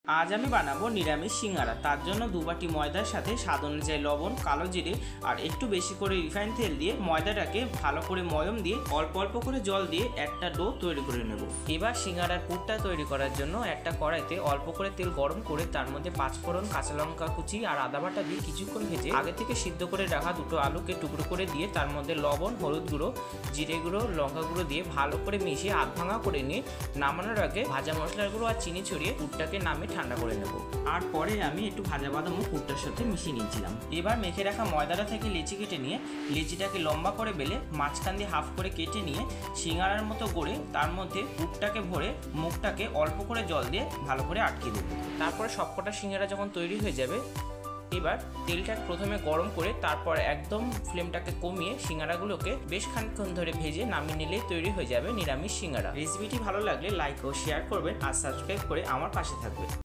আজ আমি বানাবো নিরামিষ সিঙ্গারা। তার জন্য 2 বাটি ময়দার সাথে স্বাদ অনুযায়ী লবণ, কালো জিরে আর একটু বেশি করে রিফাইন তেল দিয়ে ময়দাটাকে ভালো করে ময়ম দিয়ে অল্প অল্প করে জল দিয়ে একটা ডো তৈরি করে নেব। এবার সিঙ্গারার পুরটা তৈরি করার জন্য একটা কড়াইতে অল্প করে তেল গরম করে তার মধ্যে 5 ফোড়ন, কাঁচা লঙ্কা কুচি আর আদা বাটা দিয়ে কিছুক্ষণ ভেজে আগে থেকে সিদ্ধ করে রাখা 2টো আলুকে টুকরো করে দিয়ে তার মধ্যে লবণ, হলুদ গুঁড়ো, জিরে গুঁড়ো, লঙ্কা গুঁড়ো দিয়ে ভালো করে মিশিয়ে আধ ভাঙা করে নিয়ে নামানোর আগে ভাজা মশলার গুঁড়ো আর চিনি ছড়িয়ে পুরটাকে নামিয়ে ঠান্ডা করে নেব। আর পরে আমি একটু ভাজা বাদামও পুরটার সাথে মিশিয়ে নিয়েছিলাম। এবার মেখে রাখা ময়দাটা থেকে লেচি কেটে নিয়ে লেচিটাকে লম্বা করে বেলে মাঝখান দিয়ে হাফ করে কেটে নিয়ে সিঙ্গারার মতো গড়ে তার মধ্যে পুরটাকে ভরে মুখটাকে অল্প করে জল দিয়ে ভালো করে আটকে দেব। তারপরে সবকটা সিঙ্গারা যখন তৈরি হয়ে যাবে এবার তেলটা প্রথমে গরম করে তারপর একদম ফ্লেমটাকে কমিয়ে সিঙ্গারাগুলোকে বেশ খানিকক্ষণ ধরে ভেজে নামিয়ে নিলেই তৈরি হয়ে যাবে নিরামিষ সিঙ্গারা। রেসিপিটি ভালো লাগলে লাইক ও শেয়ার করবেন আর সাবস্ক্রাইব করে আমার পাশে থাকবেন।